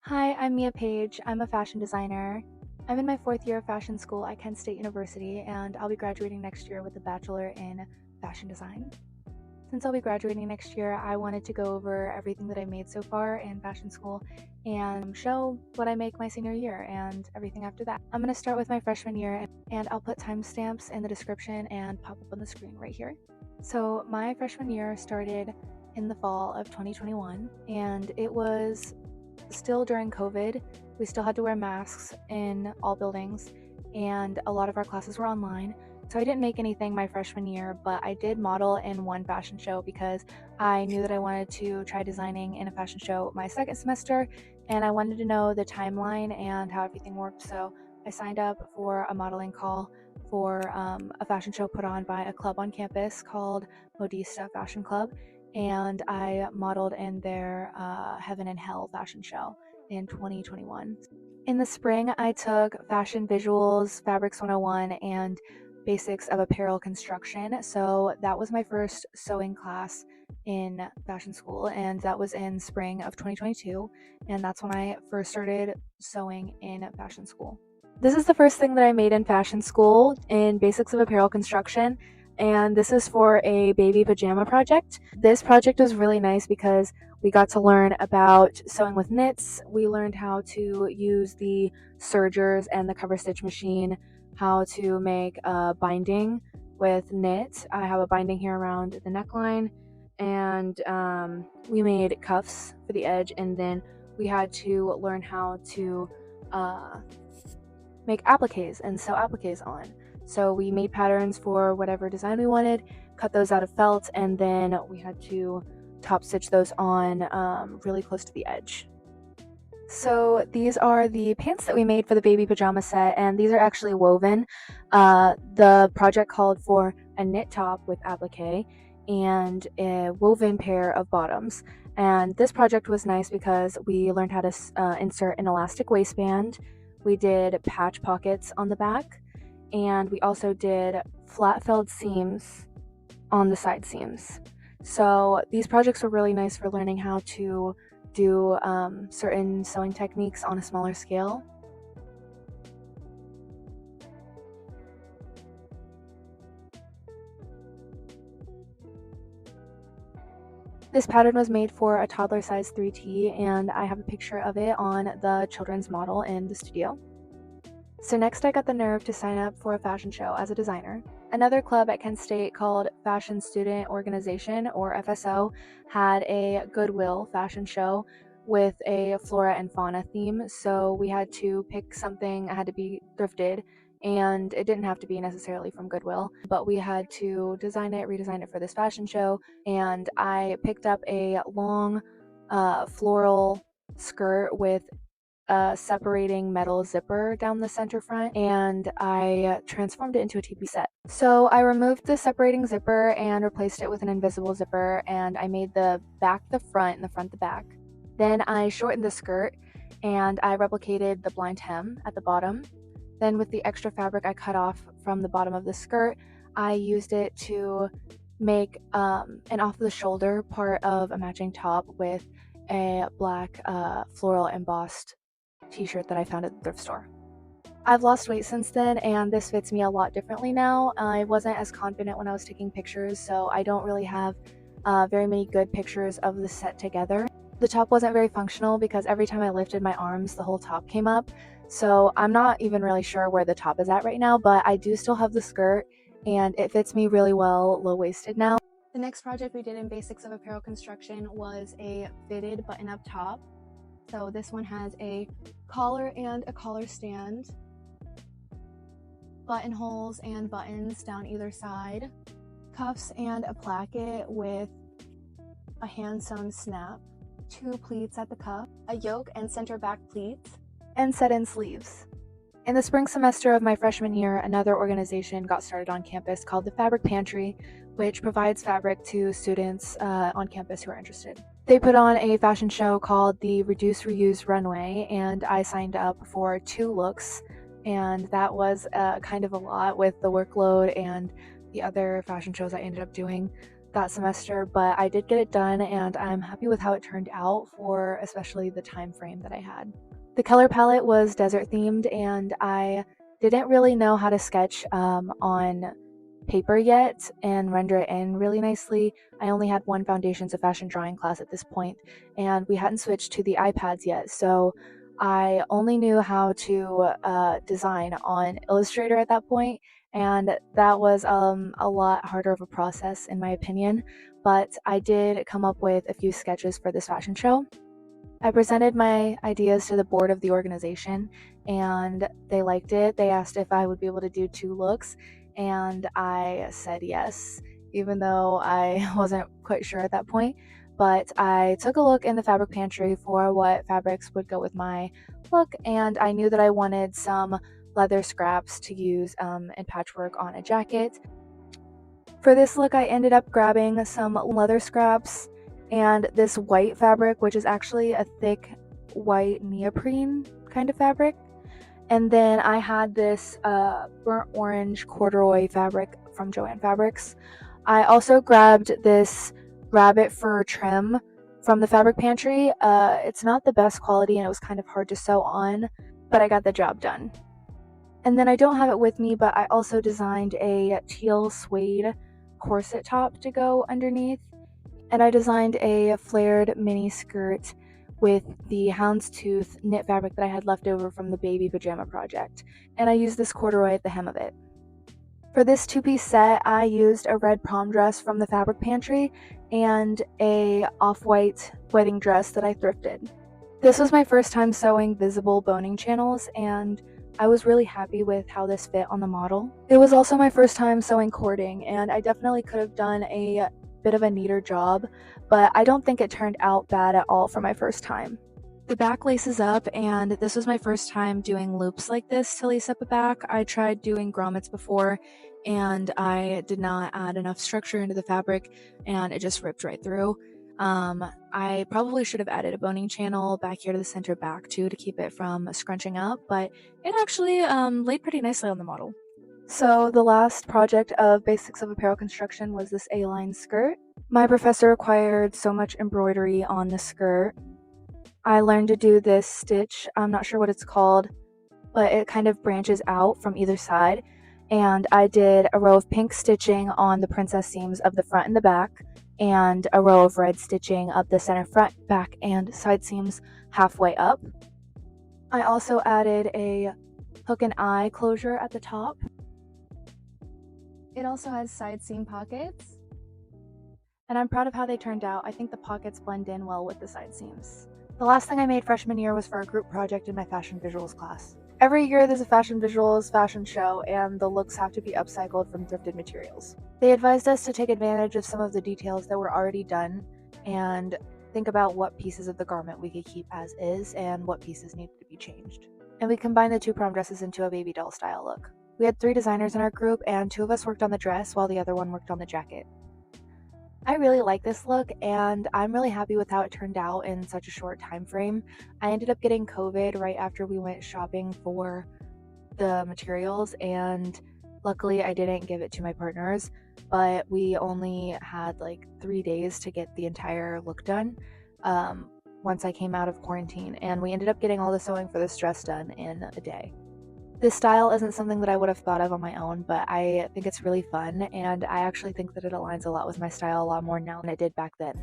Hi, I'm Mia Page. I'm a fashion designer. I'm in my fourth year of fashion school at Kent State University, and I'll be graduating next year with a bachelor in fashion design. Since I'll be graduating next year, I wanted to go over everything that I made so far in fashion school and show what I make my senior year and everything after that. I'm going to start with my freshman year, and I'll put timestamps in the description and pop up on the screen right here. So, my freshman year started in the fall of 2021, and it was still during COVID. We still had to wear masks in all buildings, and a lot of our classes were online. So I didn't make anything my freshman year, but I did model in one fashion show because I knew that I wanted to try designing in a fashion show my second semester, and I wanted to know the timeline and how everything worked. So I signed up for a modeling call for a fashion show put on by a club on campus called Modista Fashion Club, and I modeled in their Heaven and Hell fashion show in 2021. In the spring, I took Fashion Visuals, Fabrics 101, and Basics of Apparel Construction. So that was my first sewing class in fashion school, and that was in spring of 2022. And that's when I first started sewing in fashion school. This is the first thing that I made in fashion school in Basics of Apparel Construction, and this is for a baby pajama project. This project was really nice because we got to learn about sewing with knits. We learned how to use the sergers and the cover stitch machine, how to make a binding with knit. I have a binding here around the neckline, and we made cuffs for the edge, and then we had to learn how to make appliques and sew appliques on. So we made patterns for whatever design we wanted, cut those out of felt, and then we had to top stitch those on really close to the edge. So these are the pants that we made for the baby pajama set, and these are actually woven. The project called for a knit top with applique and a woven pair of bottoms. And this project was nice because we learned how to insert an elastic waistband. We did patch pockets on the back, and we also did flat felled seams on the side seams. So these projects were really nice for learning how to do certain sewing techniques on a smaller scale. This pattern was made for a toddler size 3T, and I have a picture of it on the children's model in the studio. So next I got the nerve to sign up for a fashion show as a designer. Another club at Kent State called Fashion Student Organization, or FSO, had a Goodwill fashion show with a flora and fauna theme. So we had to pick something, it had to be thrifted, and it didn't have to be necessarily from Goodwill, but we had to redesign it for this fashion show. And I picked up a long floral skirt with a separating metal zipper down the center front, and I transformed it into a TP set. So I removed the separating zipper and replaced it with an invisible zipper, and I made the back the front and the front the back. Then I shortened the skirt and I replicated the blind hem at the bottom. Then with the extra fabric I cut off from the bottom of the skirt, I used it to make an off-the-shoulder part of a matching top with a black floral embossed t-shirt that I found at the thrift store. I've lost weight since then, and this fits me a lot differently now. I wasn't as confident when I was taking pictures, so I don't really have very many good pictures of the set together. The top wasn't very functional because every time I lifted my arms, the whole top came up. So I'm not even really sure where the top is at right now, but I do still have the skirt, and it fits me really well low-waisted now. The next project we did in Basics of Apparel Construction was a fitted button-up top. So this one has a collar and a collar stand, buttonholes and buttons down either side, cuffs and a placket with a hand-sewn snap, 2 pleats at the cuff, a yoke and center back pleats, and set-in sleeves. In the spring semester of my freshman year, another organization got started on campus called the Fabric Pantry, which provides fabric to students on campus who are interested. They put on a fashion show called the Reduse, Reuse Runway, and I signed up for 2 looks, and that was kind of a lot with the workload and the other fashion shows I ended up doing. that semester, but I did get it done and I'm happy with how it turned out for especially the time frame that I had. The color palette was desert themed and I didn't really know how to sketch on paper yet and render it in really nicely. I only had one Foundations of Fashion drawing class at this point, and we hadn't switched to the iPads yet, so I only knew how to design on Illustrator at that point, and that was a lot harder of a process in my opinion, but I did come up with a few sketches for this fashion show. I presented my ideas to the board of the organization and they liked it. They asked if I would be able to do 2 looks and I said yes, even though I wasn't quite sure at that point. But I took a look in the fabric pantry for what fabrics would go with my look, and I knew that I wanted some leather scraps to use in patchwork on a jacket. For this look, I ended up grabbing some leather scraps and this white fabric, which is actually a thick white neoprene kind of fabric. And then I had this burnt orange corduroy fabric from Joann Fabrics. I also grabbed this rabbit fur trim from the fabric pantry. It's not the best quality and it was kind of hard to sew on, but I got the job done. And then I don't have it with me, but I also designed a teal suede corset top to go underneath. And I designed a flared mini skirt with the houndstooth knit fabric that I had left over from the baby pajama project. And I used this corduroy at the hem of it. For this 2-piece set, I used a red prom dress from the fabric pantry and a off-white wedding dress that I thrifted. This was my first time sewing visible boning channels, and I was really happy with how this fit on the model. It was also my first time sewing cording, and I definitely could have done a bit of a neater job, but I don't think it turned out bad at all for my first time. The back laces up, and this was my first time doing loops like this to lace up a back. I tried doing grommets before, and I did not add enough structure into the fabric, and it just ripped right through. I probably should have added a boning channel back here to the center back too to keep it from scrunching up, but it actually laid pretty nicely on the model. So the last project of Basics of Apparel Construction was this A-line skirt. My professor required so much embroidery on the skirt. I learned to do this stitch, I'm not sure what it's called, but it kind of branches out from either side. And I did a row of pink stitching on the princess seams of the front and the back, and a row of red stitching up the center front, back, and side seams halfway up. I also added a hook and eye closure at the top. It also has side seam pockets, and I'm proud of how they turned out. I think the pockets blend in well with the side seams. The last thing I made freshman year was for a group project in my fashion visuals class. Every year there's a fashion visuals fashion show, and the looks have to be upcycled from thrifted materials. They advised us to take advantage of some of the details that were already done and think about what pieces of the garment we could keep as is and what pieces needed to be changed. And we combined the 2 prom dresses into a baby doll style look. We had 3 designers in our group, and 2 of us worked on the dress while the other one worked on the jacket. I really like this look, and I'm really happy with how it turned out in such a short time frame. I ended up getting COVID right after we went shopping for the materials, and luckily I didn't give it to my partners, but we only had like 3 days to get the entire look done once I came out of quarantine, and we ended up getting all the sewing for this dress done in a day. This style isn't something that I would have thought of on my own, but I think it's really fun, and I actually think that it aligns a lot with my style a lot more now than it did back then.